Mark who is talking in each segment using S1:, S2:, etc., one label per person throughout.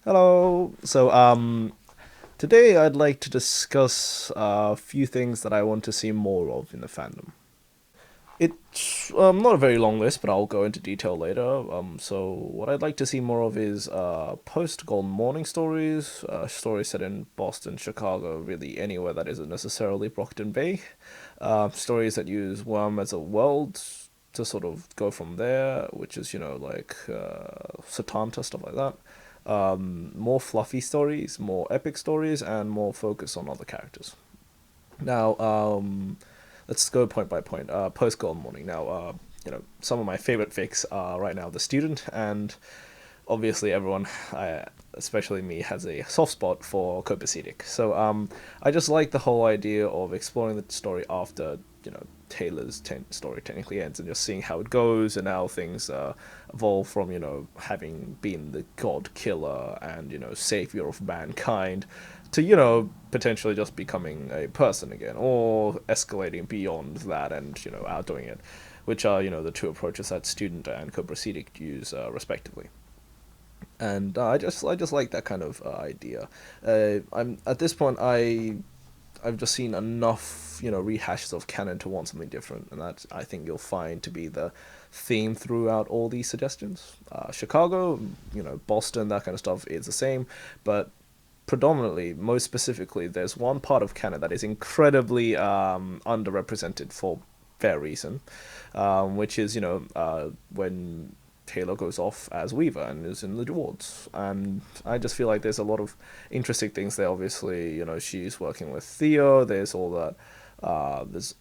S1: Hello. Today I'd like to discuss a few things that I want to see more of in the fandom. It's not a very long list, but I'll go into detail later. So what I'd like to see more of is post Golden Morning stories, stories set in Boston, Chicago, really anywhere that isn't necessarily Brockton Bay. Stories that use Worm as a world to sort of go from there, which is like Satanta, stuff like that. More fluffy stories, more epic stories, and more focus on other characters. Now, let's go point by point. Post Golden Morning. Now, some of my favorite fics are right now The Student, and obviously everyone, especially me, has a soft spot for Copacetic. I just like the whole idea of exploring the story after Taylor's story technically ends, and just seeing how it goes and how things evolve from having been the god killer and savior of mankind to potentially just becoming a person again, or escalating beyond that and outdoing it, which are the two approaches that Student and Copacetic use respectively. And I just like that kind of idea. I'm at this point I've just seen enough rehashes of canon to want something different, and that I think you'll find to be the theme throughout all these suggestions. Chicago, Boston, that kind of stuff is the same, but predominantly, most specifically, there's one part of canon that is incredibly underrepresented for fair reason, which is when Taylor goes off as Weaver and is in the wards. And I just feel like there's a lot of interesting things there. Obviously, she's working with Theo. There's all that.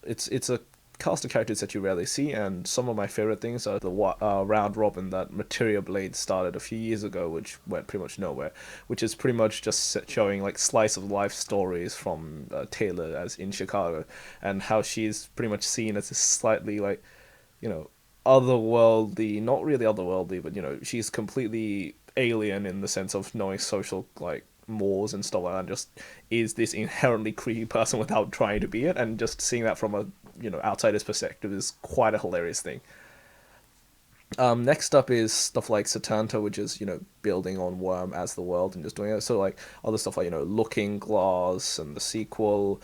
S1: It's a cast of characters that you rarely see, and some of my favorite things are the round robin that Materia Blade started a few years ago, which went pretty much nowhere, which is pretty much just showing like slice of life stories from Taylor as in Chicago, and how she's pretty much seen as this slightly like you know otherworldly, not really otherworldly, but she's completely alien in the sense of knowing social like mores and stuff like that, and just is this inherently creepy person without trying to be it, and just seeing that from a outsider's perspective is quite a hilarious thing. Next up is stuff like Satanta, which is building on Worm as the world and just doing it. So like other stuff like Looking Glass and the sequel,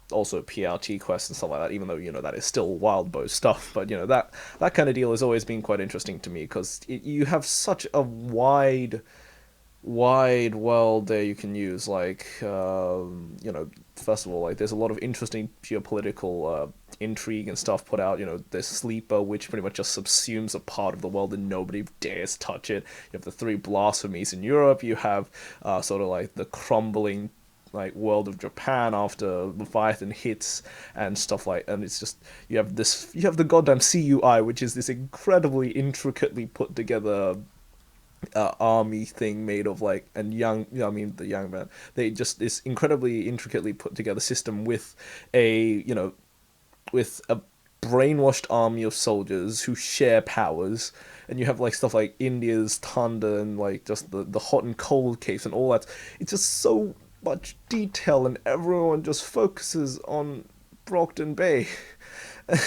S1: also PRT Quest and stuff like that. Even though that is still Wild Bow stuff, but that kind of deal has always been quite interesting to me because you have such a wide world there you can use. Like, first of all, like there's a lot of interesting geopolitical intrigue and stuff put out. There's Sleeper, which pretty much just subsumes a part of the world and nobody dares touch it. You have the three blasphemies in Europe. You have sort of like the crumbling like world of Japan after Leviathan hits and stuff like, and it's just you have the goddamn CUI, which is this incredibly intricately put together army thing made of like and young I mean the young man, they just this incredibly intricately put together system with a with a brainwashed army of soldiers who share powers, and you have like stuff like India's thunder and like just the hot and cold caves and all that. It's just so much detail and everyone just focuses on Brockton Bay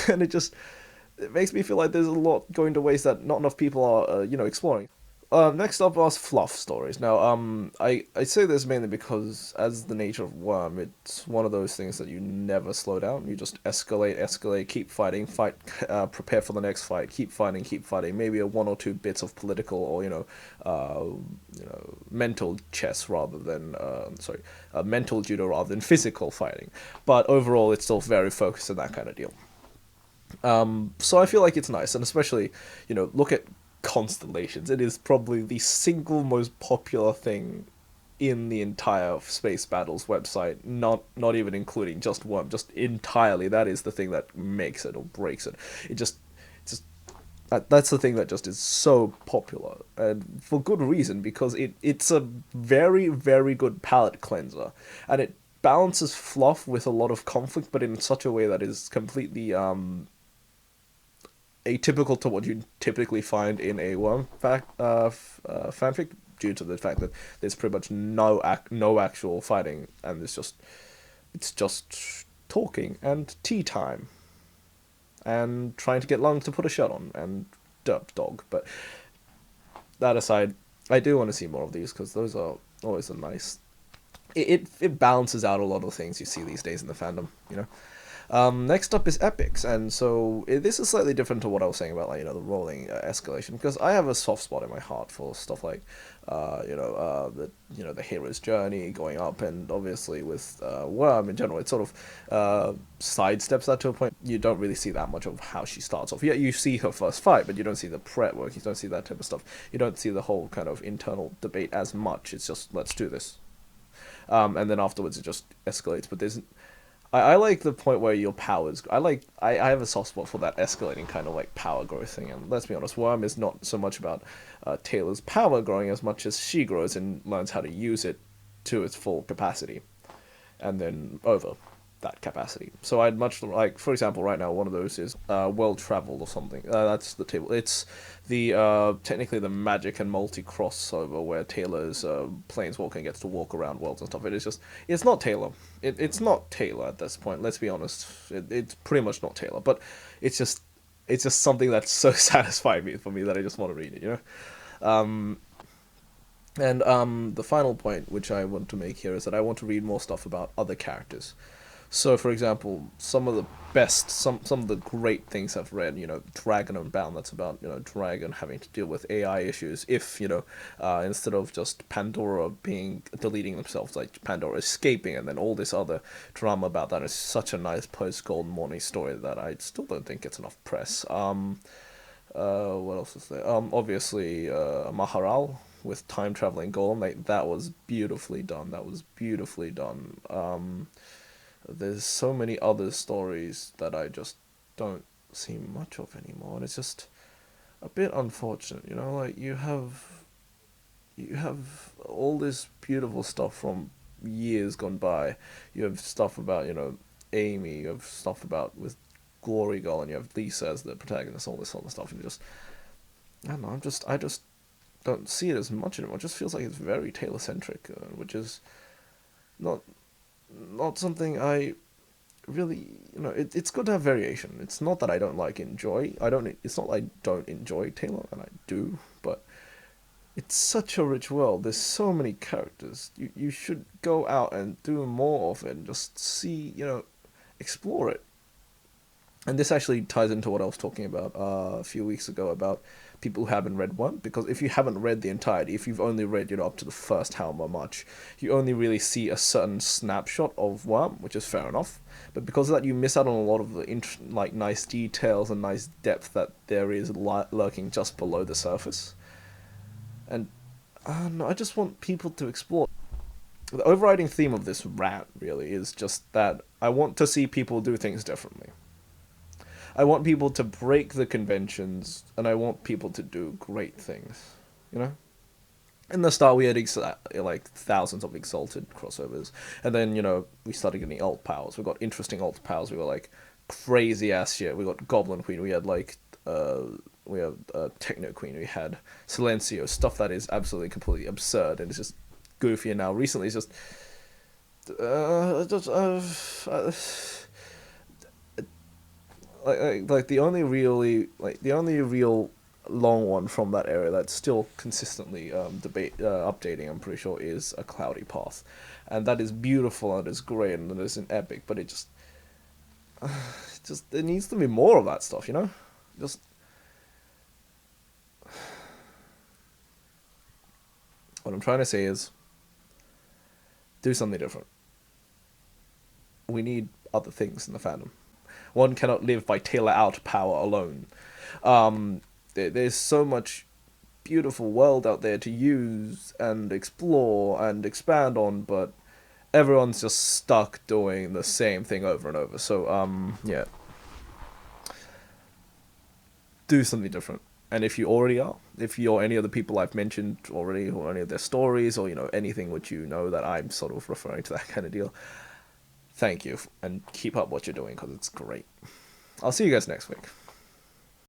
S1: and it makes me feel like there's a lot going to waste that not enough people are exploring. Next up was fluff stories. Now, I say this mainly because, as the nature of Worm, it's one of those things that you never slow down. You just escalate, escalate, keep fighting, fight, prepare for the next fight, keep fighting, keep fighting. Maybe a one or two bits of political or mental chess rather than mental judo rather than physical fighting. But overall, it's still very focused on that kind of deal. So I feel like it's nice, and especially, look at constellations. It is probably the single most popular thing in the entire Space Battles website. Not even including just Worm, just entirely. That is the thing that makes it or breaks it. It's just that's the thing that just is so popular, and for good reason, because it's a very very good palate cleanser, and it balances fluff with a lot of conflict, but in such a way that is completely atypical to what you typically find in a fanfic, due to the fact that there's pretty much no actual fighting, and it's just talking and tea time and trying to get Lung to put a shirt on and derp dog. But that aside, I do want to see more of these because those are always a nice. It balances out a lot of things you see these days in the fandom. Next up is epics, and so this is slightly different to what I was saying about the rolling escalation, because I have a soft spot in my heart for stuff like, the hero's journey going up, and obviously with Worm in general, it sort of sidesteps that to a point. You don't really see that much of how she starts off. Yeah, you see her first fight, but you don't see the prep work. You don't see that type of stuff. You don't see the whole kind of internal debate as much. It's just let's do this, and then afterwards it just escalates. But there's I like the point where your powers. I have a soft spot for that escalating kind of like power growth thing. And let's be honest, Worm is not so much about Taylor's power growing as much as she grows and learns how to use it to its full capacity, and then over that capacity. So I'd much like, for example, right now one of those is world travel or something. That's the table. It's the technically the magic and multi crossover where Taylor's planeswalker and gets to walk around worlds and stuff. It's not Taylor. It's not Taylor at this point. Let's be honest. It's pretty much not Taylor. But it's just something that's so satisfying for me that I just want to read it. And the final point which I want to make here is that I want to read more stuff about other characters. So, for example, some of the great things I've read, Dragon Unbound, that's about, Dragon having to deal with AI issues. If, instead of just Pandora deleting themselves, like Pandora escaping, and then all this other drama about that is such a nice post-Golden Morning story that I still don't think gets enough press. What else is there? Obviously, Maharal with time traveling golem, like that was beautifully done. There's so many other stories that I just don't see much of anymore, and it's just a bit unfortunate. Like you have all this beautiful stuff from years gone by. You have stuff about Amy. You have stuff about with Glory Girl, and you have Lisa as the protagonist. All this other stuff, and I don't know. I just don't see it as much anymore. It just feels like it's very Taylor centric, which is not something I really, it's good to have variation. It's not that I don't enjoy. It's not like I don't enjoy Taylor, and I do, but it's such a rich world. There's so many characters. You should go out and do more of it and just see, explore it. And this actually ties into what I was talking about a few weeks ago about people who haven't read one, because if you haven't read the entirety, if you've only read up to the first however much, you only really see a certain snapshot of Worm, which is fair enough. But because of that, you miss out on a lot of the nice details and nice depth that there is lurking just below the surface. And I just want people to explore. The overriding theme of this rant really is just that I want to see people do things differently. I want people to break the conventions, and I want people to do great things, In the start, we had thousands of exalted crossovers, and then we started getting alt powers. We got interesting alt powers. We got crazy ass shit. We got Goblin Queen. We had Techno Queen. We had Silencio, stuff that is absolutely completely absurd, and it's just goofy. And now recently, it's just the only real long one from that area that's still consistently updating, I'm pretty sure, is A Cloudy Path, and that is beautiful and it's great and it is an epic, but it there needs to be more of that stuff, just what I'm trying to say is do something different. We need other things in the fandom. One cannot live by Taylor out power alone. There's so much beautiful world out there to use and explore and expand on, but everyone's just stuck doing the same thing over and over. So, yeah. Do something different. And if you already are, if you're any of the people I've mentioned already, or any of their stories, or, anything which that I'm sort of referring to that kind of deal, thank you, and keep up what you're doing, because it's great. I'll see you guys next week.